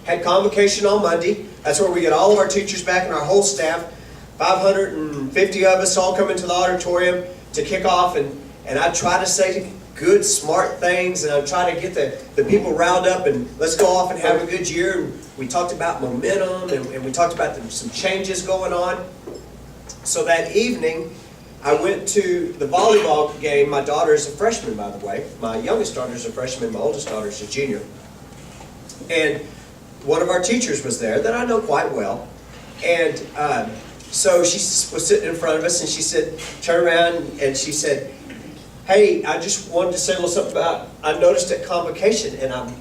had convocation on Monday. That's where we get all of our teachers back and our whole staff. 550 of us all come into the auditorium to kick off, and I try to say good, smart things, and I try to get the people riled up and let's go off and have a good year. And we talked about momentum, and we talked about some changes going on. So that evening, I went to the volleyball game. My daughter is a freshman, by the way. My youngest daughter is a freshman, my oldest daughter is a junior. And one of our teachers was there that I know quite well. And so she was sitting in front of us, and she said, turned around and she said, hey, I just wanted to say a little something about, I noticed at convocation, and I'm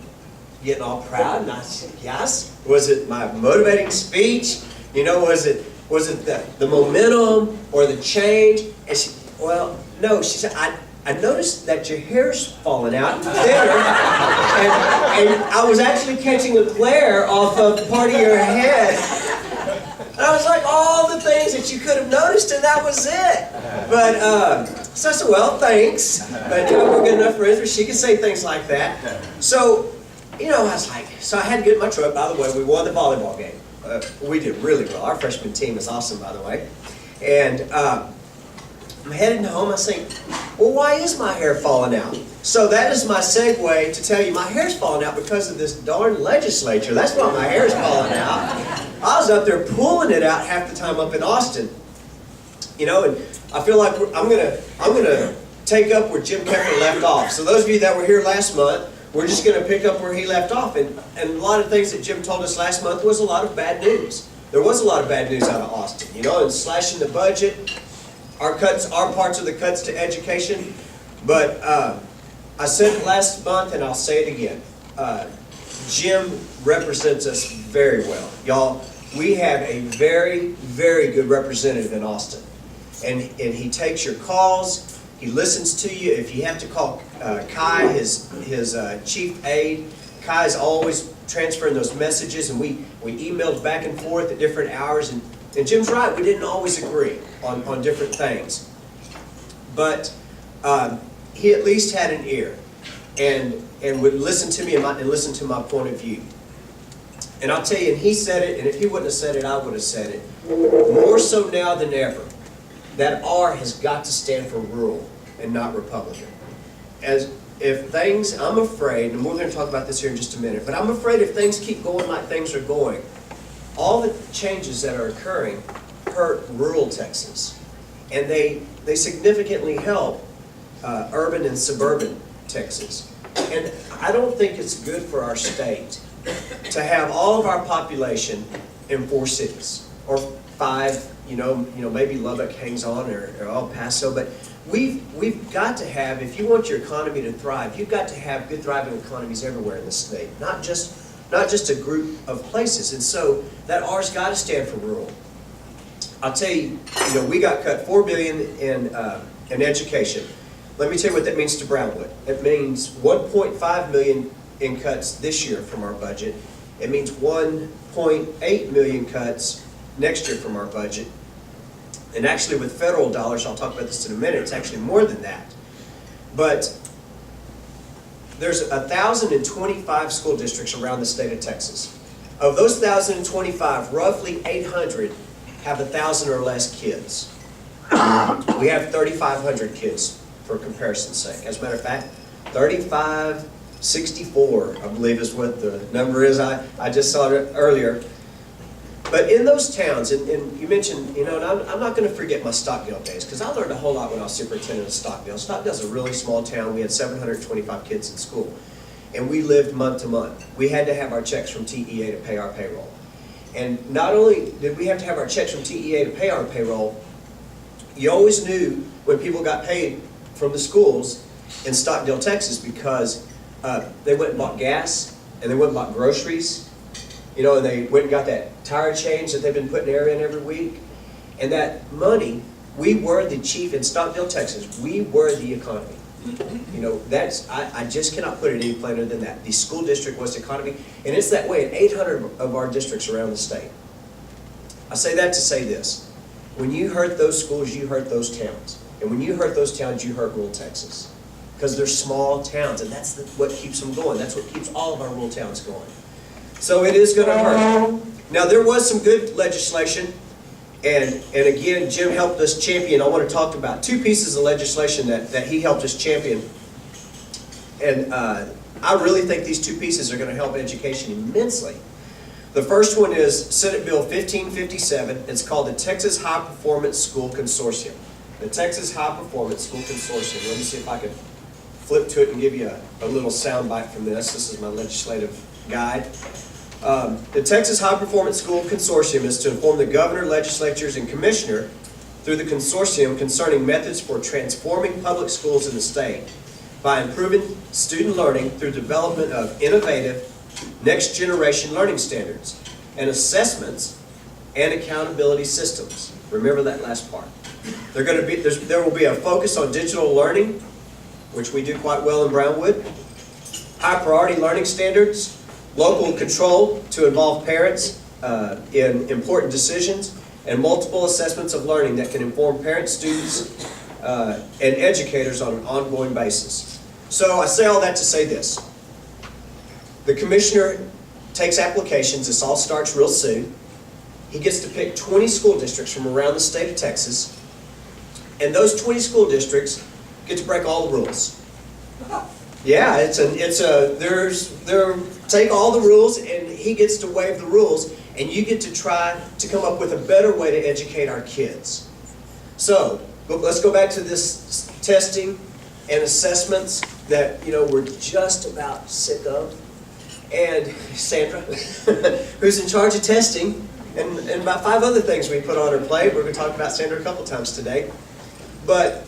getting all proud, and I said, yes. Was it my motivating speech? You know, was it the momentum or the change? And she, well, no, she said, I noticed that your hair's falling out thinner, and I was actually catching a glare off of part of your head. And I was like, all the things that you could have noticed, and that was it. But, so I said, well, thanks. But we're good enough friends where she could say things like that. So, you know, I was like, so I had to get in my truck. By the way, we won the volleyball game. We did really well. Our freshman team is awesome, by the way. And I'm heading home. I think, well, why is my hair falling out? So that is my segue to tell you my hair's falling out because of this darn legislature. That's why my hair's falling out. I was up there pulling it out half the time up in Austin. You know, and I feel like I'm gonna take up where Jim Kepler left off. So those of you that were here last month, we're just going to pick up where he left off. And a lot of things that Jim told us last month was a lot of bad news. There was a lot of bad news out of Austin, you know, and slashing the budget, our parts of the cuts to education. But I said it last month, and I'll say it again. Jim represents us very well. Y'all, we have a very, very good representative in Austin. And he takes your calls. He listens to you. If you have to call Kai, his chief aide, Kai's always transferring those messages, and we emailed back and forth at different hours. And Jim's right, we didn't always agree on different things. But he at least had an ear and would listen to me and listen to my point of view. And I'll tell you, and he said it, and if he wouldn't have said it, I would have said it. More so now than ever, that R has got to stand for rural and not Republican. As if things, I'm afraid, and we're going to talk about this here in just a minute, but I'm afraid if things keep going like things are going, all the changes that are occurring hurt rural Texas. And they significantly help urban and suburban Texas. And I don't think it's good for our state to have all of our population in 4 cities, or 5, you know, maybe Lubbock hangs on, or El Paso, but we've got to have, if you want your economy to thrive, you've got to have good thriving economies everywhere in the state, not just a group of places. And so that R's got to stand for rural. I'll tell you, we got cut $4 billion in education. Let me tell you what that means to Brownwood. It means $1.5 million in cuts this year from our budget. It means $1.8 million cuts next year from our budget. And actually with federal dollars, I'll talk about this in a minute, it's actually more than that. But there's 1,025 school districts around the state of Texas. Of those 1,025, roughly 800 have 1,000 or less kids. We have 3,500 kids, for comparison's sake. As a matter of fact, 3,564, I believe is what the number is. I just saw it earlier. But in those towns, and you mentioned, and I'm not going to forget my Stockdale days, because I learned a whole lot when I was superintendent of Stockdale. Stockdale's a really small town. We had 725 kids in school. And we lived month to month. We had to have our checks from TEA to pay our payroll. And not only did we have to have our checks from TEA to pay our payroll, you always knew when people got paid from the schools in Stockdale, Texas, because they went and bought gas, and they went and bought groceries, and they went and got that tire change that they've been putting air in every week. And that money, we were the chief in Stockdale, Texas. We were the economy. I just cannot put it any plainer than that. The school district was the economy, and it's that way in 800 of our districts around the state. I say that to say this. When you hurt those schools, you hurt those towns. And when you hurt those towns, you hurt rural Texas. Because they're small towns, and that's what keeps them going. That's what keeps all of our rural towns going. So it is going to hurt. Now, there was some good legislation, and again, Jim helped us champion. I want to talk about two pieces of legislation that he helped us champion. And I really think these two pieces are going to help education immensely. The first one is Senate Bill 1557. It's called the Texas High Performance School Consortium. The Texas High Performance School Consortium. Let me see if I can flip to it and give you a little sound bite from this. This is my legislative guide. The Texas High Performance School Consortium is to inform the governor, legislatures, and commissioner through the consortium concerning methods for transforming public schools in the state by improving student learning through development of innovative, next-generation learning standards and assessments and accountability systems. Remember that last part. There will be a focus on digital learning, which we do quite well in Brownwood, high-priority learning standards, local control to involve parents in important decisions, and multiple assessments of learning that can inform parents, students, and educators on an ongoing basis. So I say all that to say this. The commissioner takes applications. This all starts real soon. He gets to pick 20 school districts from around the state of Texas, and those 20 school districts get to break all the rules. Yeah, take all the rules, and he gets to waive the rules, and you get to try to come up with a better way to educate our kids. So, let's go back to this testing and assessments that, we're just about sick of. And Sandra, who's in charge of testing, and about 5 other things we put on her plate. We're going to talk about Sandra a couple times today. But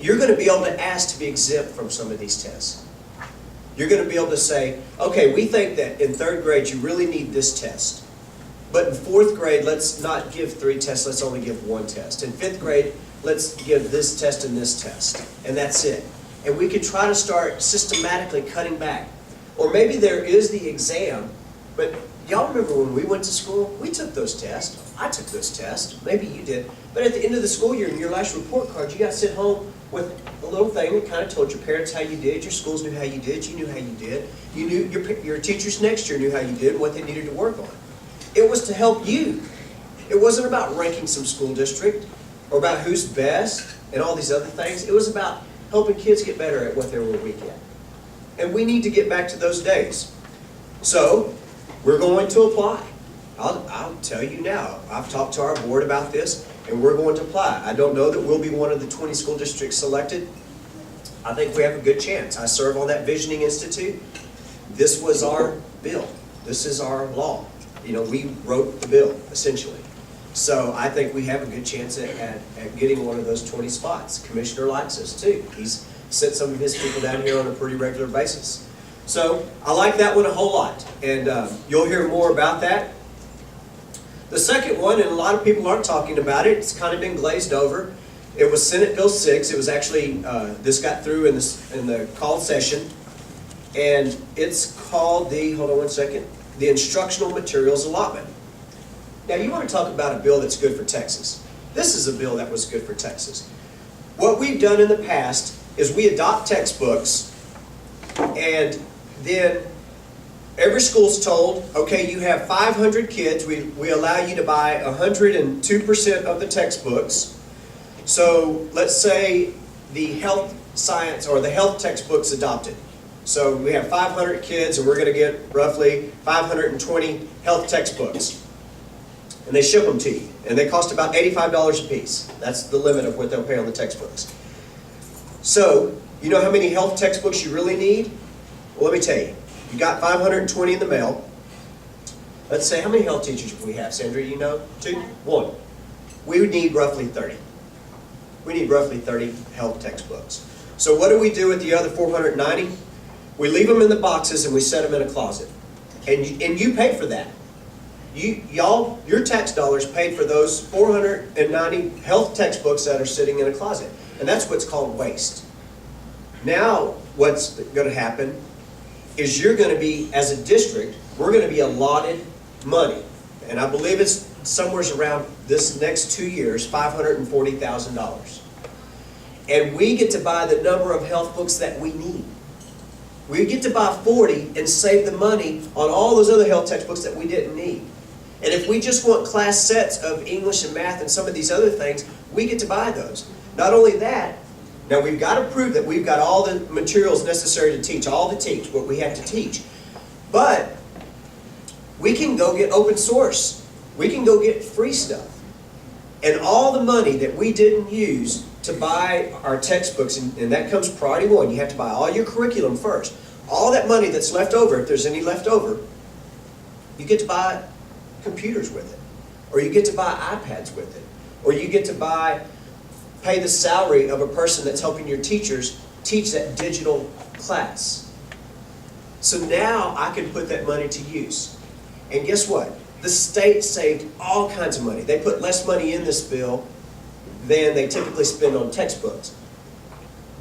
you're going to be able to ask to be exempt from some of these tests. You're going to be able to say, okay, we think that in 3rd grade you really need this test. But in 4th grade, let's not give 3 tests, let's only give 1 test. In 5th grade, let's give this test and this test. And that's it. And we could try to start systematically cutting back. Or maybe there is the exam, but y'all remember when we went to school, we took those tests. I took those tests. Maybe you did. But at the end of the school year, in your last report card, you got to sit home with a little thing that kind of told your parents how you did, your schools knew how you did, you knew how you did. You knew your teachers next year knew how you did and what they needed to work on. It was to help you. It wasn't about ranking some school district or about who's best and all these other things. It was about helping kids get better at what they were weak at. And we need to get back to those days. So, we're going to apply. I'll tell you now, I've talked to our board about this, and we're going to apply. I don't know that we'll be one of the 20 school districts selected. I think we have a good chance. I serve on that Visioning Institute. This was our bill. This is our law. We wrote the bill, essentially. So I think we have a good chance at getting one of those 20 spots. The commissioner likes us, too. He's sent some of his people down here on a pretty regular basis. So I like that one a whole lot, and you'll hear more about that. The second one, and a lot of people aren't talking about it, it's kind of been glazed over. It was Senate Bill 6. It was actually, this got through in the called session, and it's called hold on one second, the Instructional Materials Allotment. Now you want to talk about a bill that's good for Texas. This is a bill that was good for Texas. What we've done in the past is we adopt textbooks, and then every school's told, okay, you have 500 kids, we allow you to buy 102% of the textbooks. So let's say the health science or the health textbook's adopted. So we have 500 kids, and we're going to get roughly 520 health textbooks. And they ship them to you, and they cost about $85 a piece. That's the limit of what they'll pay on the textbooks. So, you know how many health textbooks you really need? Well, let me tell you. You got 520 in the mail. Let's say, how many health teachers do we have? Sandra, you know? 2? 1. We would need roughly 30. We need roughly 30 health textbooks. So what do we do with the other 490? We leave them in the boxes and we set them in a closet. And you pay for that. Your tax dollars paid for those 490 health textbooks that are sitting in a closet. And that's what's called waste. Now, what's going to happen is you're going to be, as a district, we're going to be allotted money. And I believe it's somewhere around this next 2 years, $540,000. And we get to buy the number of health books that we need. We get to buy 40 and save the money on all those other health textbooks that we didn't need. And if we just want class sets of English and math and some of these other things, we get to buy those. Not only that, now we've got to prove that we've got all the materials necessary to teach, all to teach, what we have to teach. But we can go get open source. We can go get free stuff. And all the money that we didn't use to buy our textbooks, and that comes priority one, you have to buy all your curriculum first. All that money that's left over, if there's any left over, you get to buy computers with it. Or you get to buy iPads with it. Or you get to pay the salary of a person that's helping your teachers teach that digital class. So now I can put that money to use. And guess what? The state saved all kinds of money. They put less money in this bill than they typically spend on textbooks.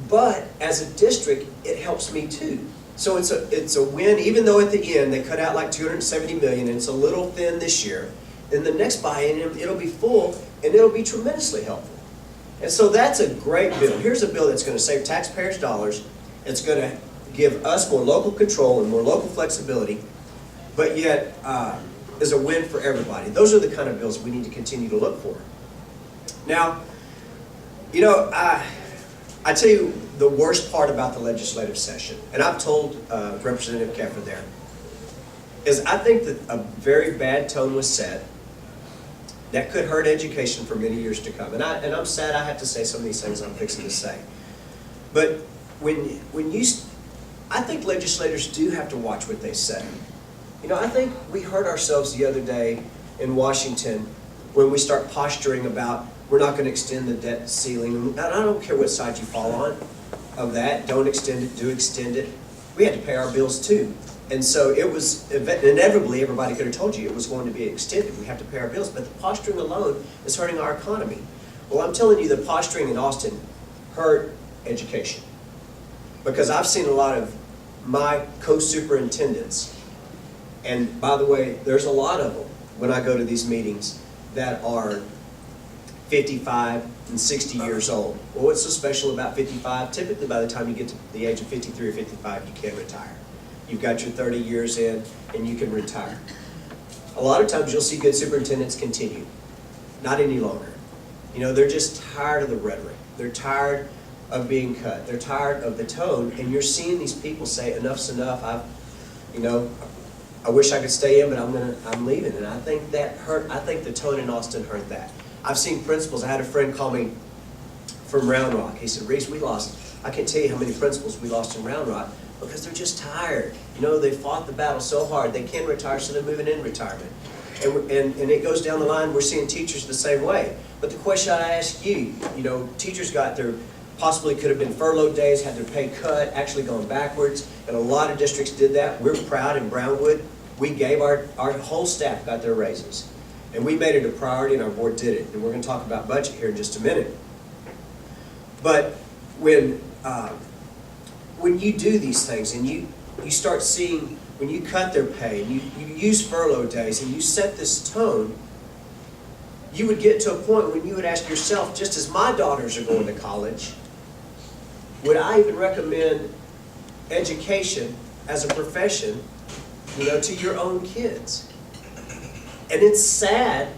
But as a district, it helps me too. So it's a win, even though at the end they cut out like $270 million and it's a little thin this year. In the next buy-in, it'll be full and it'll be tremendously helpful. And so that's a great bill. Here's a bill that's going to save taxpayers dollars. It's going to give us more local control and more local flexibility, but yet is a win for everybody. Those are the kind of bills we need to continue to look for. Now, you know, I tell you the worst part about the legislative session, and I've told Representative Keffer there, is I think that a very bad tone was set that could hurt education for many years to come. And I'm sad I have to say some of these things I'm fixing to say. But I think legislators do have to watch what they say. You know, I think we hurt ourselves the other day in Washington when we start posturing about we're not going to extend the debt ceiling. And I don't care what side you fall on of that. Don't extend it, do extend it. We had to pay our bills too. And so it was, inevitably, everybody could have told you it was going to be extended. We have to pay our bills. But the posturing alone is hurting our economy. Well, I'm telling you, the posturing in Austin hurt education. Because I've seen a lot of my co-superintendents, and by the way, there's a lot of them when I go to these meetings that are 55 and 60 years old. Well, what's so special about 55? Typically, by the time you get to the age of 53 or 55, you can retire. You've got your 30 years in, and you can retire. A lot of times, you'll see good superintendents continue. Not any longer. You know, they're just tired of the rhetoric. They're tired of being cut. They're tired of the tone, and you're seeing these people say, enough's enough. I wish I could stay in, but I'm leaving. And I think that hurt. I think the tone in Austin hurt that. I've seen principals. I had a friend call me from Round Rock. He said, Reece, I can't tell you how many principals we lost in Round Rock because they're just tired. You know, they fought the battle so hard. They can't retire, so they're moving in retirement. And it goes down the line. We're seeing teachers the same way. But the question I ask you, you know, teachers got their, possibly could have been furloughed days, had their pay cut, actually gone backwards. And a lot of districts did that. We're proud in Brownwood. We gave our whole staff got their raises. And we made it a priority and our board did it. And we're going to talk about budget here in just a minute. But when you do these things and you start seeing, when you cut their pay and you use furlough days and you set this tone, you would get to a point when you would ask yourself, just as my daughters are going to college, would I even recommend education as a profession, you know, to your own kids? And it's sad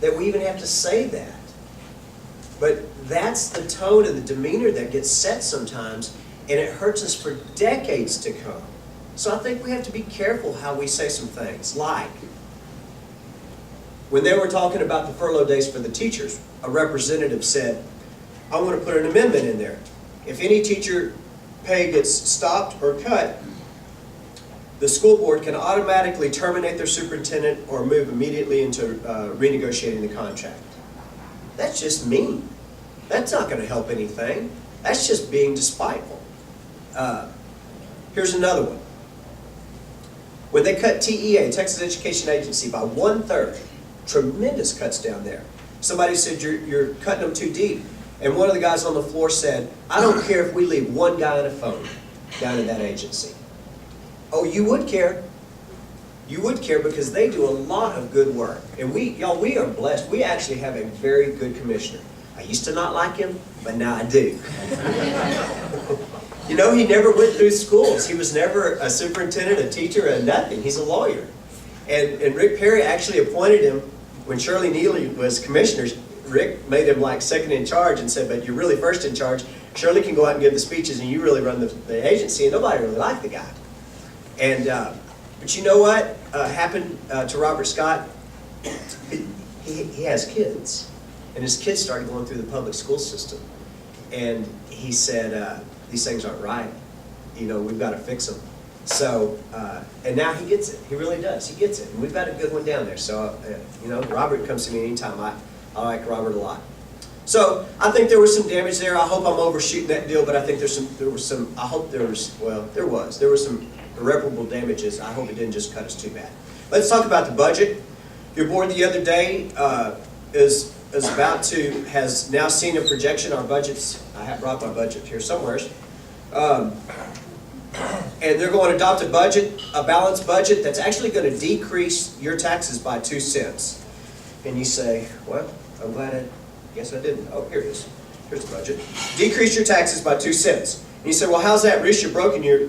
that we even have to say that. But that's the tone and the demeanor that gets set sometimes, and it hurts us for decades to come. So I think we have to be careful how we say some things. Like, when they were talking about the furlough days for the teachers, a representative said, I want to put an amendment in there. If any teacher pay gets stopped or cut, the school board can automatically terminate their superintendent or move immediately into renegotiating the contract. That's just mean. That's not going to help anything. That's just being despiteful. Here's another one. When they cut TEA, Texas Education Agency, by 1/3, tremendous cuts down there. Somebody said, you're cutting them too deep. And one of the guys on the floor said, I don't care if we leave one guy on a phone down in that agency. Oh, you would care. You would care because they do a lot of good work. And we are blessed. We actually have a very good commissioner. I used to not like him, but now I do. You know, he never went through schools. He was never a superintendent, a teacher, a nothing. He's a lawyer. And Rick Perry actually appointed him when Shirley Neely was commissioner. Rick made him like second in charge and said, but you're really first in charge. Shirley can go out and give the speeches and you really run the agency. And nobody really liked the guy. And, but you know what happened to Robert Scott? He has kids. And his kids started going through the public school system. And he said, these things aren't right. You know, we've got to fix them. So, and now he gets it. He really does. He gets it. And we've got a good one down there. So, you know, Robert comes to me anytime. I like Robert a lot. So, I think there was some damage there. I hope I'm overshooting that deal, but I think there was some, there was some irreparable damages. I hope it didn't just cut us too bad. Let's talk about the budget. Your board the other day has now seen a projection. Our budgets, I have brought my budget here somewhere. And they're going to adopt a balanced budget that's actually going to decrease your taxes by 2 cents. And you say, well, I'm glad yes I didn't. Oh, here it is. Here's the budget. Decrease your taxes by 2 cents. And you say, well, how's that, Reece? You're broke and you're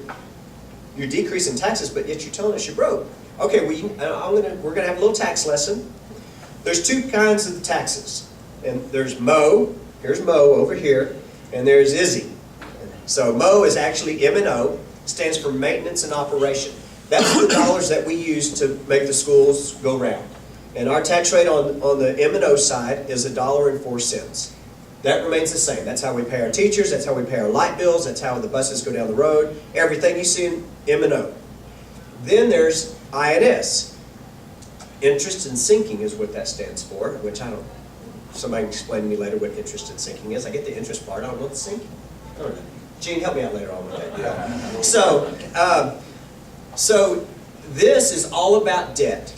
decreasing taxes, but yet you're telling us you're broke. Okay, well, we're going to have a little tax lesson. There's 2 kinds of taxes. And there's Mo, here's Mo over here, and there's Izzy. So Mo is actually M&O, stands for maintenance and operation. That's the dollars that we use to make the schools go round. And our tax rate on the M&O side is $1.04. That remains the same. That's how we pay our teachers, that's how we pay our light bills, that's how the buses go down the road, everything you see in M&O. Then there's INS. Interest and sinking is what that stands for, which I don't, somebody can explain to me later what interest and sinking is. I get the interest part, I don't know what the sinking. I don't know. Gene, help me out later on with that. Yeah. So this is all about debt.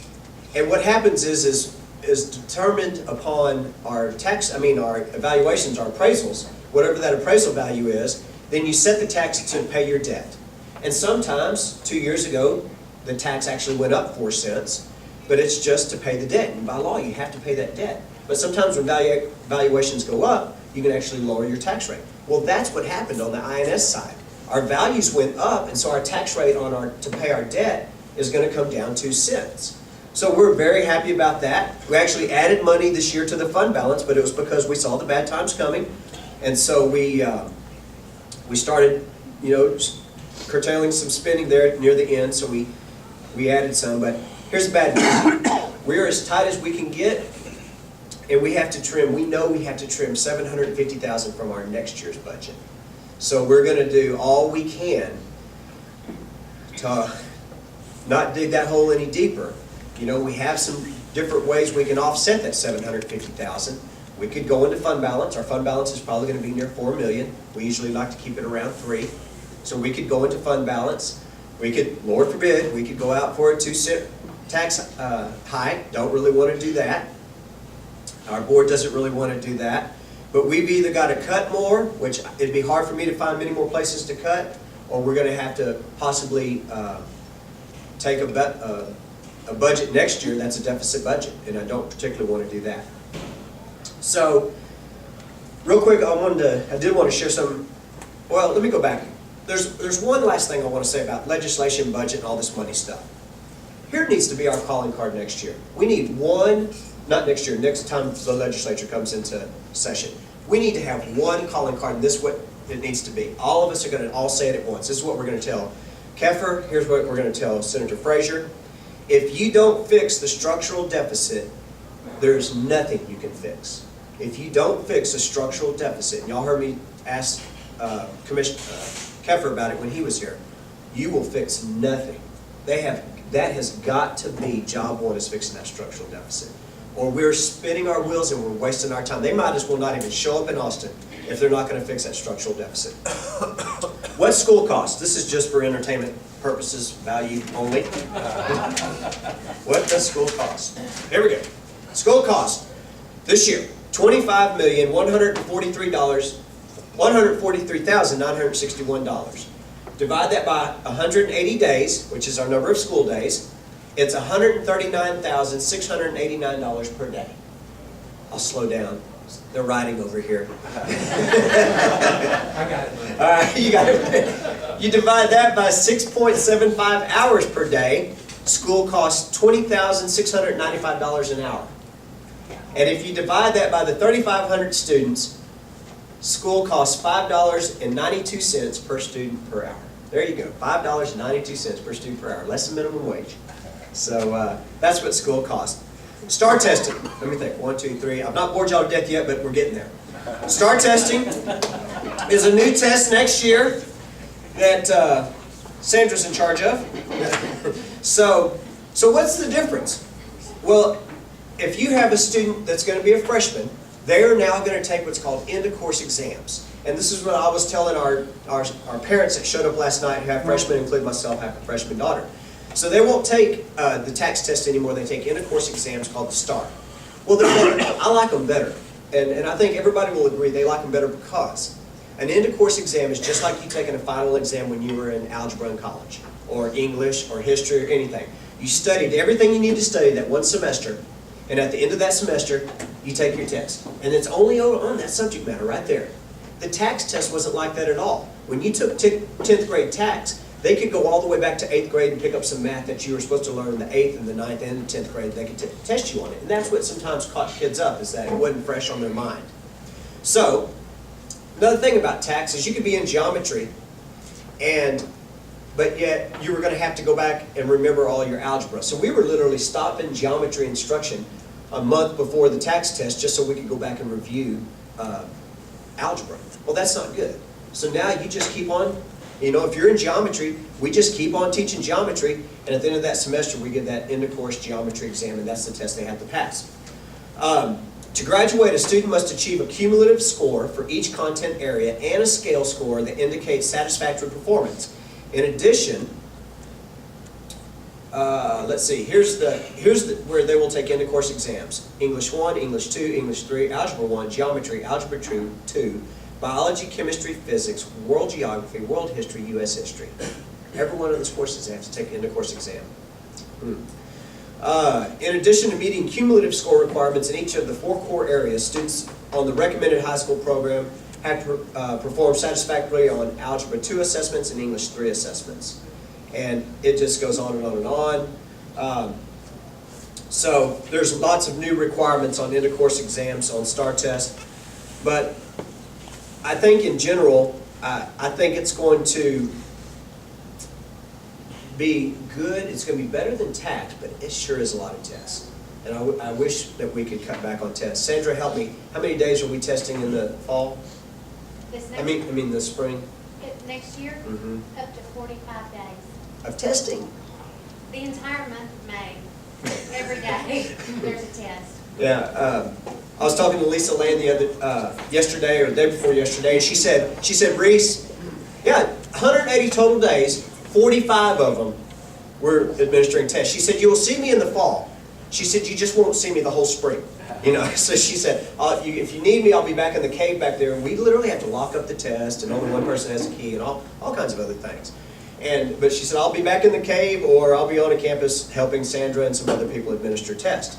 And what happens is determined upon our our evaluations, our appraisals, whatever that appraisal value is, then you set the tax to pay your debt. And sometimes, 2 years ago, the tax actually went up 4 cents, but it's just to pay the debt. And by law, you have to pay that debt. But sometimes when valuations go up, you can actually lower your tax rate. Well, that's what happened on the INS side. Our values went up, and so our tax rate to pay our debt is going to come down 2 cents. So we're very happy about that. We actually added money this year to the fund balance, but it was because we saw the bad times coming, and so we started, curtailing some spending there near the end. So we added some, but here's the bad news: we're as tight as we can get, and we have to trim. We know we have to trim $750,000 from our next year's budget. So we're going to do all we can to not dig that hole any deeper. We have some different ways we can offset that $750,000. We could go into fund balance. Our fund balance is probably going to be near $4 million. We usually like to keep it around $3 million. So we could go into fund balance. We could, Lord forbid, we could go out for a 2 cent tax hike. Don't really want to do that. Our board doesn't really want to do that. But we've either got to cut more, which it'd be hard for me to find many more places to cut, or we're going to have to possibly take a budget next year that's a deficit budget, and I don't particularly want to do that. So, real quick, I did want to share some. Well, let me go back. There's one last thing I want to say about legislation, budget, and all this money stuff. Here needs to be our calling card next year. We need one, not next year, next time the legislature comes into session. We need to have one calling card, and this is what it needs to be. All of us are going to all say it at once. This is what we're going to tell Keffer. Here's what we're going to tell Senator Frazier. If you don't fix the structural deficit, there's nothing you can fix. If you don't fix a structural deficit, and y'all heard me ask Commissioner Keffer about it when he was here, you will fix nothing. That has got to be job one, is fixing that structural deficit. Or we're spinning our wheels and we're wasting our time. They might as well not even show up in Austin if they're not going to fix that structural deficit. What's school cost? This is just for entertainment purposes, value only. What does school cost? Here we go. School cost this year, $143,961. Divide that by 180 days, which is our number of school days. It's $139,689 per day. I'll slow down. They're writing over here. I got it. All right, you got it. You divide that by 6.75 hours per day. School costs $20,695 an hour. And if you divide that by the 3,500 students, school costs $5.92 per student per hour. There you go, $5.92 per student per hour, less than minimum wage. So that's what school costs. STAR testing, let me think, 1, 2, 3. I've not bored y'all to death yet, but we're getting there. STAR testing is a new test next year that Sandra's in charge of. So what's the difference? Well, if you have a student that's going to be a freshman, they are now going to take what's called end-of-course exams. And this is what I was telling our parents that showed up last night who have freshmen, including myself, have a freshman daughter. So they won't take the tax test anymore. They take end-of-course exams called the STAR. Well, I like them better. And I think everybody will agree they like them better because an end-of-course exam is just like you taking a final exam when you were in algebra in college, or English, or history, or anything. You studied everything you need to study that one semester, and at the end of that semester, you take your test. And it's only on that subject matter right there. The tax test wasn't like that at all. When you took 10th grade tax, they could go all the way back to 8th grade and pick up some math that you were supposed to learn in the 8th and the 9th and the 10th grade. They could test you on it. And that's what sometimes caught kids up, is that it wasn't fresh on their mind. So, another thing about tax is you could be in geometry, but yet you were going to have to go back and remember all your algebra. So we were literally stopping geometry instruction a month before the tax test just so we could go back and review algebra. Well, that's not good. So now you just keep on, if you're in geometry, we just keep on teaching geometry, and at the end of that semester we get that end-of-course geometry exam, and that's the test they have to pass. To graduate, a student must achieve a cumulative score for each content area and a scale score that indicates satisfactory performance. In addition, let's see, here's where they will take end-of-course exams. English 1, English 2, English 3, Algebra 1, Geometry, Algebra 2, Biology, Chemistry, Physics, World Geography, World History, U.S. History. Every one of those courses they have to take an end-of-course exam. In addition to meeting cumulative score requirements in each of the 4 core areas, students on the recommended high school program have to perform satisfactorily on Algebra 2 assessments and English 3 assessments. And it just goes on and on and on. So there's lots of new requirements on end-of-course exams, on STAR test. But I think in general, I think it's going to be good. It's going to be better than tax, but it sure is a lot of tests. And I wish that we could cut back on tests. Sandra, help me. How many days are we testing in the fall? I mean the spring. Next year, up to 45 days. Of testing. The entire month of May, every day, there's a test. Yeah, I was talking to Lisa Land yesterday or the day before yesterday, and she said, Reece, yeah, 180 total days, 45 of them were administering tests. She said, you'll see me in the fall. She said, you just won't see me the whole spring. So she said, if you need me, I'll be back in the cave back there. And we literally have to lock up the test, and only one person has a key, and all kinds of other things. But she said, I'll be back in the cave, or I'll be on a campus helping Sandra and some other people administer tests.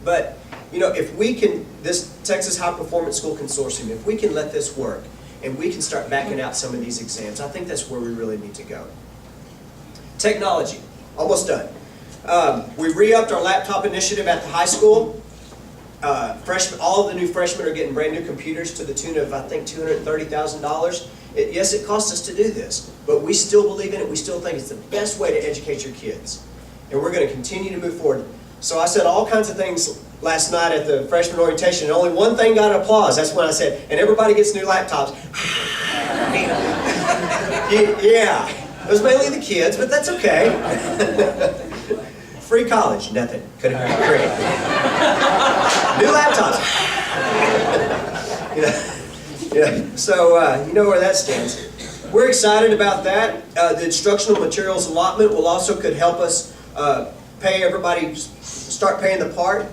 But, if we can, this Texas High Performance School Consortium, if we can let this work, and we can start backing out some of these exams, I think that's where we really need to go. Technology, almost done. We re-upped our laptop initiative at the high school. All of the new freshmen are getting brand new computers to the tune of, I think, $230,000. Yes, it costs us to do this, but we still believe in it. We still think it's the best way to educate your kids. And we're going to continue to move forward. So I said all kinds of things last night at the freshman orientation, and only one thing got applause. That's when I said, and everybody gets new laptops. Yeah, it was mainly the kids, but that's okay. Free college, nothing. Could have been free. New laptops. So you know where that stands. We're excited about that. The instructional materials allotment could help us pay everybody, start paying the part.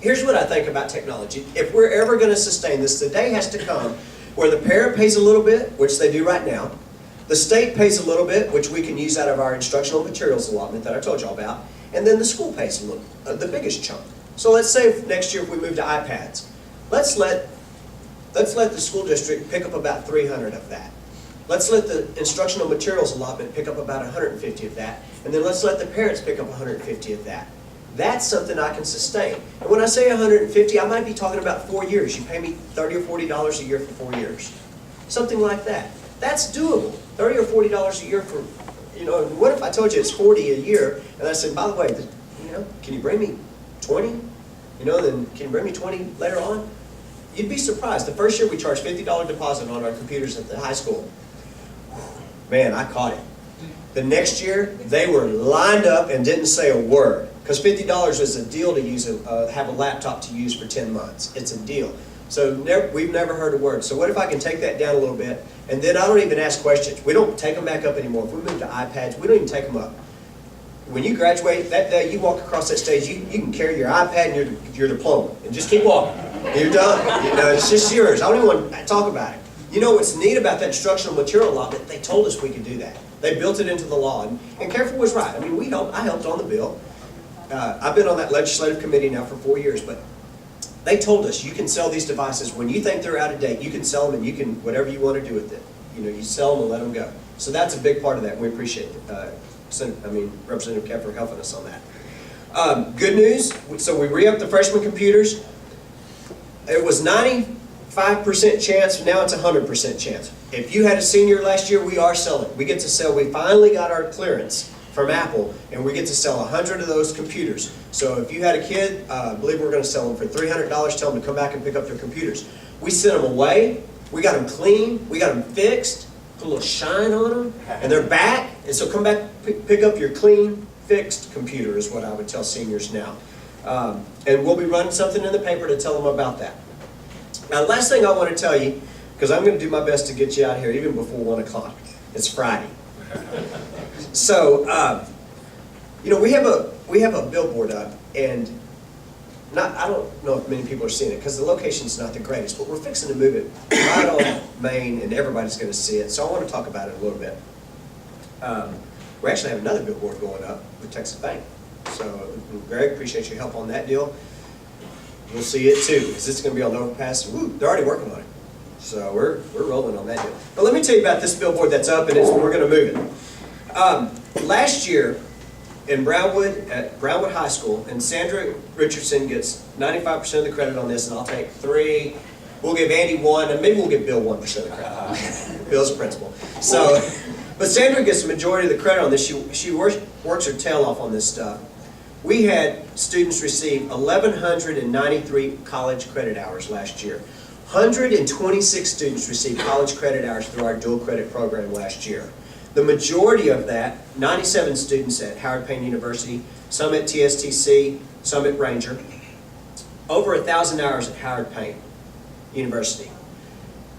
Here's what I think about technology. If we're ever going to sustain this, the day has to come where the parent pays a little bit, which they do right now. The state pays a little bit, which we can use out of our instructional materials allotment that I told you all about. And then the school pays a little, the biggest chunk. So let's say next year if we move to iPads. let's let the school district pick up about 300 of that. Let's let the instructional materials allotment pick up about 150 of that, and then let's let the parents pick up 150 of that. That's something I can sustain. And when I say 150, I might be talking about 4 years. You pay me $30 or $40 a year for 4 years. Something like that. That's doable. $30 or $40 a year for, what if I told you it's 40 a year, and I said, by the way, can you bring me 20? Then can you bring me 20 later on? You'd be surprised. The first year we charged $50 deposit on our computers at the high school. Man, I caught it. The next year, they were lined up and didn't say a word. Because $50 is a deal to use, have a laptop to use for 10 months. It's a deal. So we've never heard a word. So what if I can take that down a little bit, and then I don't even ask questions. We don't take them back up anymore. If we move to iPads, we don't even take them up. When you graduate, that day you walk across that stage, you can carry your iPad and your diploma, and just keep walking. You're done. It's just yours. I don't even want to talk about it. What's neat about that instructional material law, that they told us we could do that. They built it into the law, and Careful was right. I mean, I helped on the bill. I've been on that legislative committee now for 4 years, but they told us you can sell these devices when you think they're out of date. You can sell them, and you can whatever you want to do with it. You sell them and let them go. So that's a big part of that, and we appreciate it. Representative Keffer helping us on that. Good news. So we re-upped the freshman computers. It was 95% chance. Now it's 100% chance. If you had a senior last year, we are selling. We get to sell. We finally got our clearance from Apple, and we get to sell 100 of those computers. So if you had a kid, I believe we're going to sell them for $300. Tell them to come back and pick up their computers. We sent them away. We got them clean. We got them fixed. Put a little shine on them, and they're back. And so come back, pick up your clean, fixed computer is what I would tell seniors now. And we'll be running something in the paper to tell them about that. Now, the last thing I want to tell you, because I'm going to do my best to get you out here even before 1 o'clock. It's Friday. So, we have a billboard up, and I don't know if many people are seeing it because the location's not the greatest, but we're fixing to move it right on Main, and everybody's going to see it. So I want to talk about it a little bit. We actually have another billboard going up with Texas Bank. So, Greg, appreciate your help on that deal. You'll see it too, because it's going to be on the overpass. Woo, they're already working on it. So we're rolling on that deal. But let me tell you about this billboard that's up, and we're going to move it. Last year in Brownwood, at Brownwood High School, and Sandra Richardson gets 95% of the credit on this, and I'll take 3. We'll give Andy 1, and maybe we'll give Bill 1% of the credit. Bill's a principal. So, but Sandra gets the majority of the credit on this. She works her tail off on this stuff. We had students receive 1,193 college credit hours last year. 126 students received college credit hours through our dual credit program last year. The majority of that, 97 students at Howard Payne University, some at TSTC, some at Ranger. Over 1,000 hours at Howard Payne University.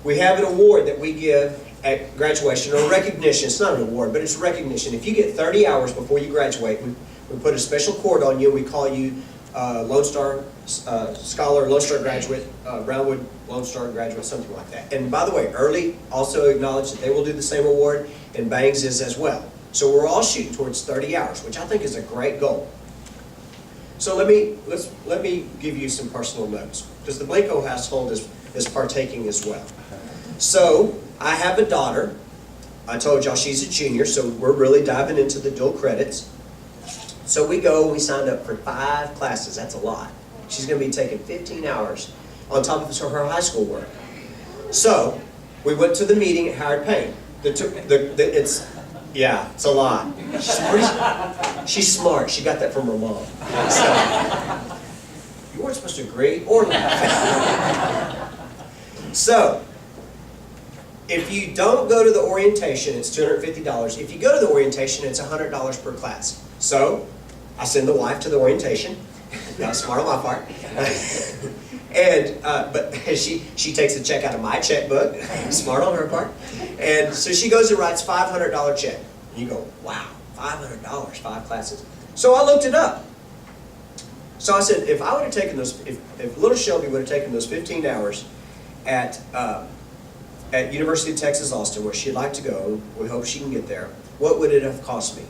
We have an award that we give at graduation, or recognition. It's not an award, but it's recognition. If you get 30 hours before you graduate, we put a special cord on you. We call you Lone Star Scholar, Lone Star Graduate, Brownwood Lone Star Graduate, something like that. And by the way, Early also acknowledged that they will do the same award, and Bangs is as well. So we're all shooting towards 30 hours, which I think is a great goal. So let me give you some personal notes, because the Blincoe household is partaking as well. So I have a daughter. I told y'all she's a junior, so we're really diving into the dual credits. So we signed up for 5 classes. That's a lot. She's going to be taking 15 hours on top of her high school work. So we went to the meeting at Howard Payne. It's a lot. She's smart. She got that from her mom. So, you weren't supposed to agree or laugh. So, if you don't go to the orientation, it's $250. If you go to the orientation, it's $100 per class. So, I send the wife to the orientation. That was smart on my part. But she takes a check out of my checkbook. Smart on her part. And so she goes and writes $500 check. And you go, wow, $500, 5 classes. So I looked it up. So I said, if I would have taken those, if little Shelby would have taken those 15 hours at University of Texas Austin, where she'd like to go, we hope she can get there, what would it have cost me?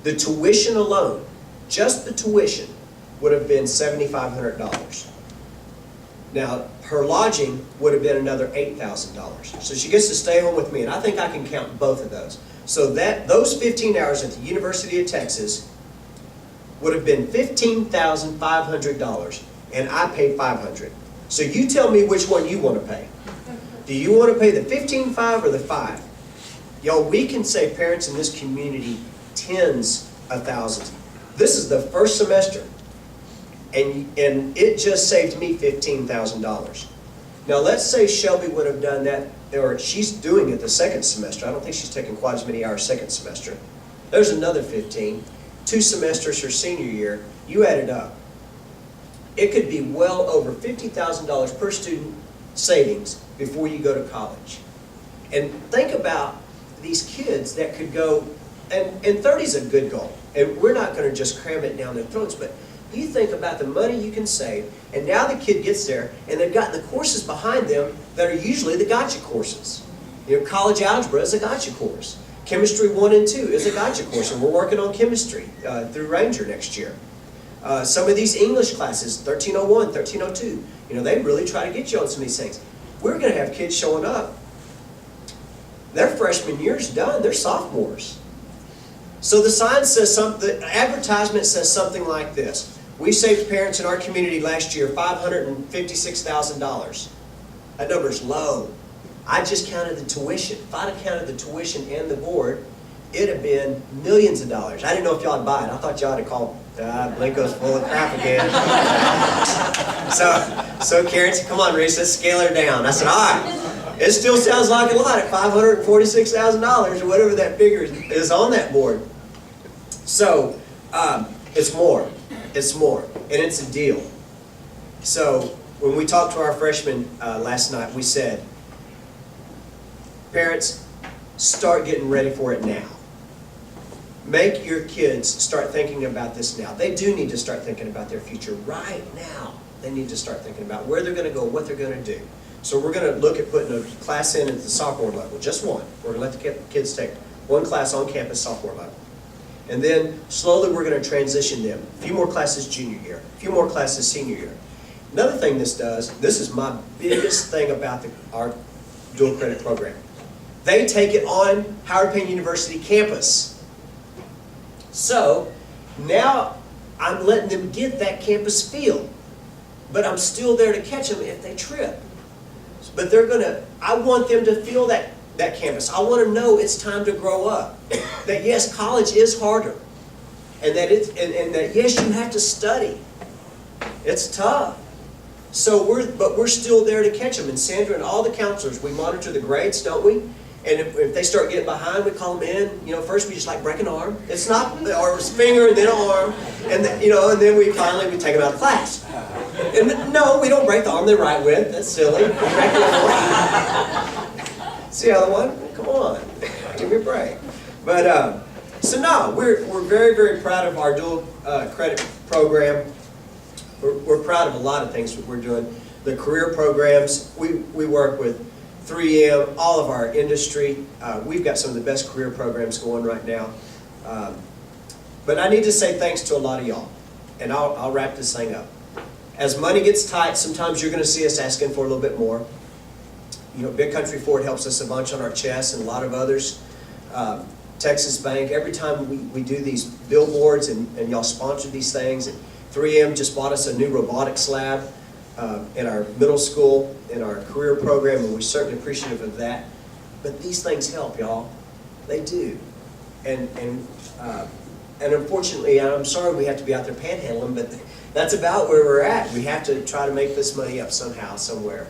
The tuition alone, just the tuition, would have been $7,500. Now, her lodging would have been another $8,000. So she gets to stay home with me, and I think I can count both of those. So those 15 hours at the University of Texas would have been $15,500, and I paid $500. So you tell me which one you want to pay. Do you want to pay the $15,500 or the $5,000? Y'all, we can save parents in this community tens of thousands. This is the first semester, and it just saved me $15,000. Now let's say Shelby would have done that, or she's doing it the second semester. I don't think she's taking quite as many hours second semester. There's another 15. 2 semesters her senior year, you add it up. It could be well over $50,000 per student savings before you go to college. And think about these kids that could go, and 30 is a good goal. And we're not going to just cram it down their throats, but you think about the money you can save, and now the kid gets there, and they've got the courses behind them that are usually the gotcha courses. You know, college algebra is a gotcha course. Chemistry 1 and 2 is a gotcha course, and we're working on chemistry through Ranger next year. Some of these English classes, 1301, 1302, you know, they really try to get you on some of these things. We're going to have kids showing up. Their freshman year's done, they're sophomores. So the sign says something, the advertisement says something like this. We saved parents in our community last year $556,000. That number's low. I just counted the tuition. If I'd have counted the tuition and the board, it'd have been millions of dollars. I didn't know if y'all would buy it. I thought y'all would call Blincoe's full of crap again. So Karen said, come on, Reece, let's scale her down. I said, all right. It still sounds like a lot at $546,000 or whatever that figure is on that board. So it's more. It's more. And it's a deal. So when we talked to our freshmen last night, we said, parents, start getting ready for it now. Make your kids start thinking about this now. They do need to start thinking about their future right now. They need to start thinking about where they're going to go, what they're going to do. So we're going to look at putting a class in at the sophomore level, just one. We're going to let the kids take one class on campus sophomore level. And then slowly we're going to transition them. A few more classes junior year, a few more classes senior year. Another thing this does, this is my biggest thing about our dual credit program. They take it on Howard Payne University campus. So now I'm letting them get that campus feel, but I'm still there to catch them if they trip. But I want them to feel that campus. I want to know it's time to grow up. That yes, college is harder, and that yes, you have to study. It's tough. So we're still there to catch them. And Sandra and all the counselors, we monitor the grades, don't we? And if they start getting behind, we call them in. You know, first we just like break an arm. It's not, or it's finger and then an arm, and then, you know, and then we take them out of class. And no, we don't break the arm they're right with. That's silly. We break the arm. See the other one? Come on, give me a break. But so no, we're very, very proud of our dual credit program. We're proud of a lot of things that we're doing. The career programs, we work with 3M, all of our industry. We've got some of the best career programs going right now. But I need to say thanks to a lot of y'all, and I'll wrap this thing up. As money gets tight, sometimes you're going to see us asking for a little bit more. You know, Big Country Ford helps us a bunch on our chest, and a lot of others. Texas Bank, every time we do these billboards and y'all sponsor these things, and 3M just bought us a new robotics lab in our middle school, in our career program, and we're certainly appreciative of that. But these things help, y'all. They do. And unfortunately, I'm sorry we have to be out there panhandling, but that's about where we're at. We have to try to make this money up somehow, somewhere.